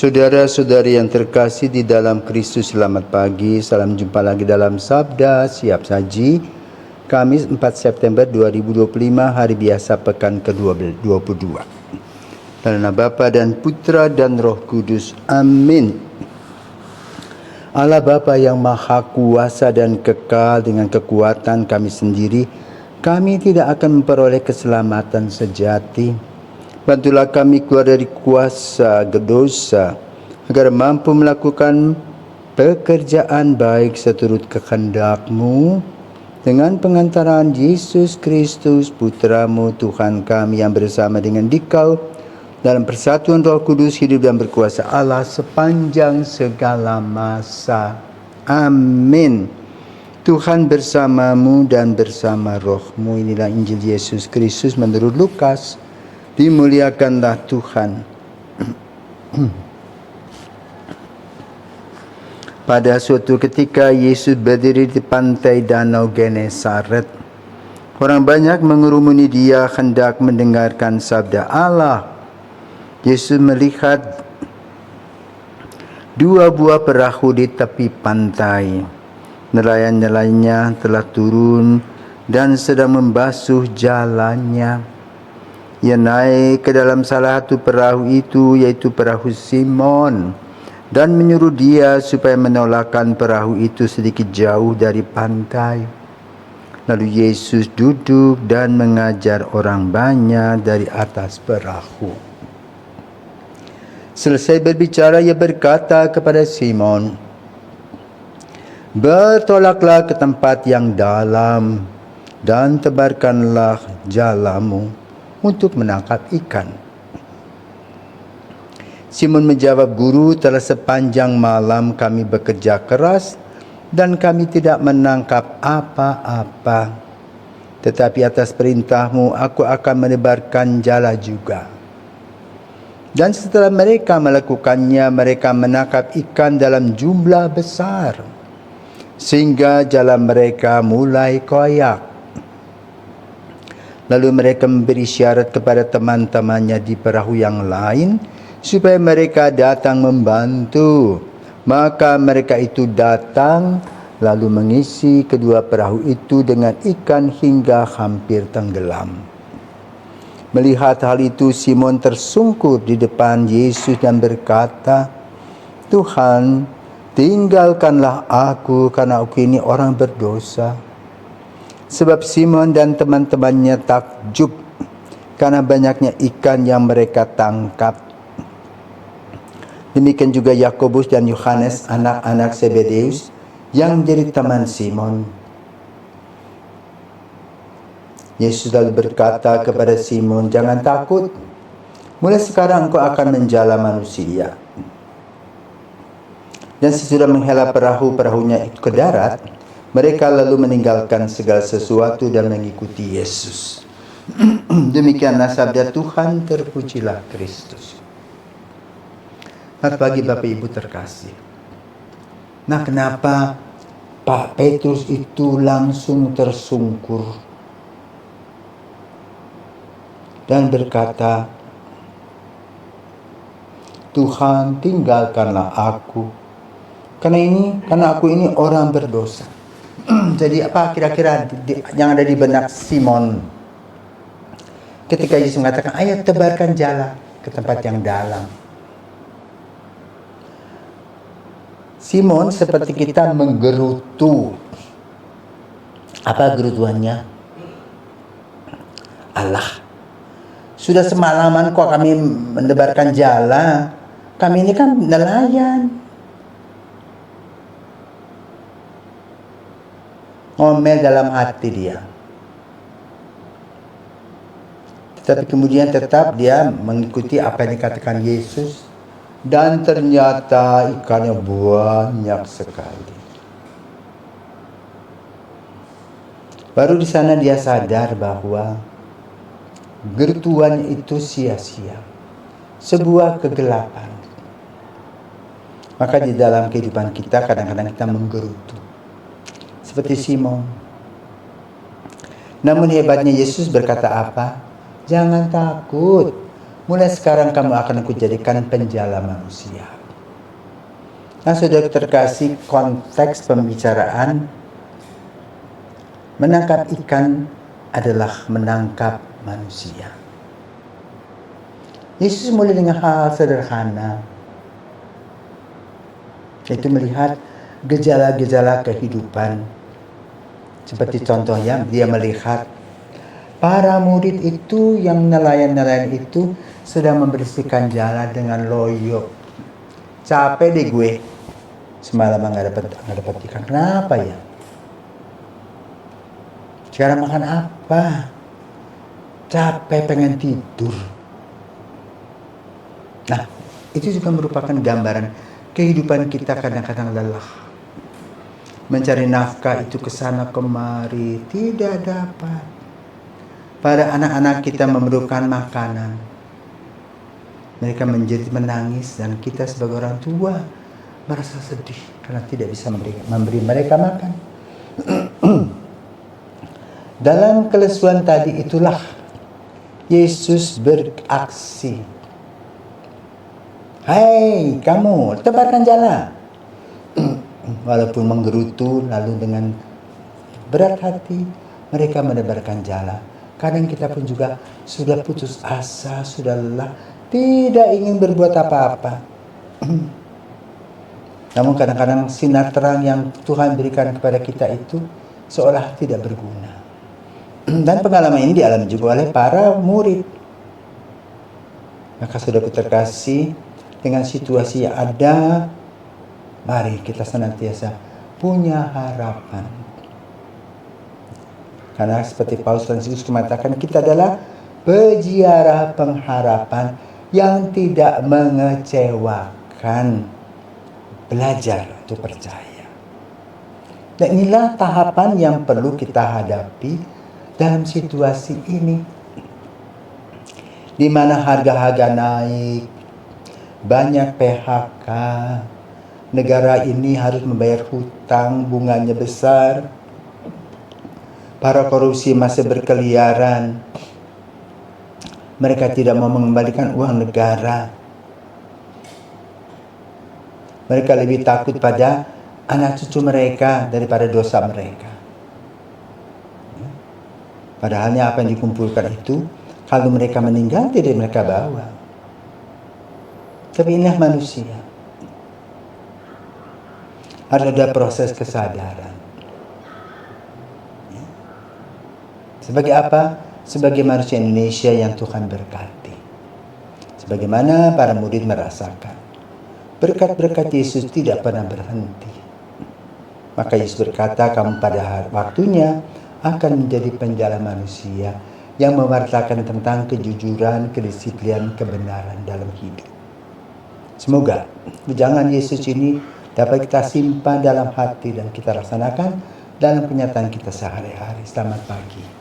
Saudara-saudari yang terkasih di dalam Kristus, selamat pagi. Salam jumpa lagi dalam Sabda Siap Saji, Kamis 4 September 2025, hari biasa pekan ke-22. Dalam nama Bapa dan Putra dan Roh Kudus. Amin. Allah Bapa yang Maha Kuasa dan kekal, dengan kekuatan kami sendiri, kami tidak akan memperoleh keselamatan sejati. Bantulah kami keluar dari kuasa dosa, agar mampu melakukan pekerjaan baik seturut kehendak-Mu, dengan pengantaran Yesus Kristus, Putra-Mu, Tuhan kami, yang bersama dengan Dikau dalam persatuan Roh Kudus, hidup dan berkuasa Allah sepanjang segala masa. Amin. Tuhan bersamamu dan bersama rohmu. Inilah Injil Yesus Kristus menurut Lukas. Dimuliakanlah Tuhan. Pada suatu ketika Yesus berdiri di pantai danau Genesaret. Orang banyak mengerumuni Dia hendak mendengarkan sabda Allah. Yesus melihat dua buah perahu di tepi pantai. Nelayan-nelayannya telah turun dan sedang membasuh jalannya. Ia naik ke dalam salah satu perahu itu, yaitu perahu Simon, dan menyuruh dia supaya menolakkan perahu itu sedikit jauh dari pantai. Lalu Yesus duduk dan mengajar orang banyak dari atas perahu. Selesai berbicara, ia berkata kepada Simon, "Bertolaklah ke tempat yang dalam dan tebarkanlah jalamu untuk menangkap ikan." Simon menjawab, "Guru, telah sepanjang malam kami bekerja keras dan kami tidak menangkap apa-apa. Tetapi atas perintah-Mu aku akan menebarkan jala juga." Dan setelah mereka melakukannya, mereka menangkap ikan dalam jumlah besar, sehingga jala mereka mulai koyak. Lalu mereka memberi syarat kepada teman-temannya di perahu yang lain, supaya mereka datang membantu. Maka mereka itu datang, lalu mengisi kedua perahu itu dengan ikan hingga hampir tenggelam. Melihat hal itu, Simon tersungkur di depan Yesus dan berkata, "Tuhan, tinggalkanlah aku, karena aku ini orang berdosa." Sebab Simon dan teman-temannya takjub karena banyaknya ikan yang mereka tangkap. Demikian juga Yakobus dan Yohanes, anak-anak Zebedeus, yang menjadi teman Simon. Yesus lalu berkata kepada Simon, "Jangan takut, mulai sekarang engkau akan menjala manusia." Dan sesudah menghela perahunya itu ke darat, mereka lalu meninggalkan segala sesuatu dan mengikuti Yesus. Demikianlah sabda Tuhan, terpujilah Kristus. Selamat pagi Bapak Ibu terkasih. Nah, kenapa Pak Petrus itu langsung tersungkur dan berkata, "Tuhan, tinggalkanlah aku, karena aku ini orang berdosa." Jadi apa kira-kira yang ada di benak Simon ketika Yesus mengatakan, "Ayo tebarkan jala ke tempat yang dalam"? Simon seperti kita menggerutu. Apa gerutuannya? "Allah, sudah semalaman kok kami mendebarkan jala. Kami ini kan nelayan." Ngomel dalam hati dia. Tetapi kemudian tetap dia mengikuti apa yang dikatakan Yesus. Dan ternyata ikannya banyak sekali. Baru di sana dia sadar bahwa gerutuan itu sia-sia. Sebuah kegelapan. Maka di dalam kehidupan kita kadang-kadang kita menggerutu. Seperti Simon. Namun hebatnya Yesus berkata apa? "Jangan takut. Mulai sekarang kamu akan aku jadikan penjala manusia." Nah, saudara terkasih, konteks pembicaraan menangkap ikan adalah menangkap manusia. Yesus mulai dengan hal sederhana, yaitu melihat gejala-gejala kehidupan. Seperti contohnya, dia melihat para murid itu, yang nelayan-nelayan itu sedang membersihkan jalan dengan loyok. Capek deh gue, semalam nggak dapat ikan. Kenapa ya? Sekarang makan apa? Capek, pengen tidur. Nah, itu juga merupakan gambaran kehidupan kita kadang-kadang lelah. Mencari nafkah itu kesana kemari, tidak dapat. Pada anak-anak kita memerlukan makanan. Mereka menjerit, menangis, dan kita sebagai orang tua merasa sedih karena tidak bisa memberi mereka makan. Dalam kelesuan tadi itulah Yesus beraksi. Hai kamu, tebarkan jala. Walaupun menggerutu, lalu dengan berat hati mereka menebarkan jala. Kadang kita pun juga sudah putus asa, sudah lelah, tidak ingin berbuat apa-apa. Namun kadang-kadang sinar terang yang Tuhan berikan kepada kita itu seolah tidak berguna. Dan pengalaman ini dialami juga oleh para murid. Maka saudara terkasih, dengan situasi yang ada, mari kita senantiasa punya harapan. Karena seperti Paulus Franciscus mengatakan, kita adalah peziarah pengharapan yang tidak mengecewakan. Belajar untuk percaya. Dan inilah tahapan yang perlu kita hadapi dalam situasi ini, di mana harga-harga naik, banyak PHK, negara ini harus membayar hutang, bunganya besar, para korupsi masih berkeliaran, mereka tidak mau mengembalikan uang negara, mereka lebih takut pada anak cucu mereka daripada dosa mereka. Padahalnya apa yang dikumpulkan itu, kalau mereka meninggal tidak mereka bawa. Tapi inilah manusia. Harus ada proses kesadaran. Sebagai apa? Sebagai manusia Indonesia yang Tuhan berkati. Sebagaimana para murid merasakan. Berkat-berkat Yesus tidak pernah berhenti. Maka Yesus berkata, kamu pada waktunya akan menjadi penjala manusia yang mewartakan tentang kejujuran, kedisiplinan, kebenaran dalam hidup. Semoga jangan Yesus ini dapat kita simpan dalam hati dan kita laksanakan dalam kenyataan kita sehari-hari. Selamat pagi.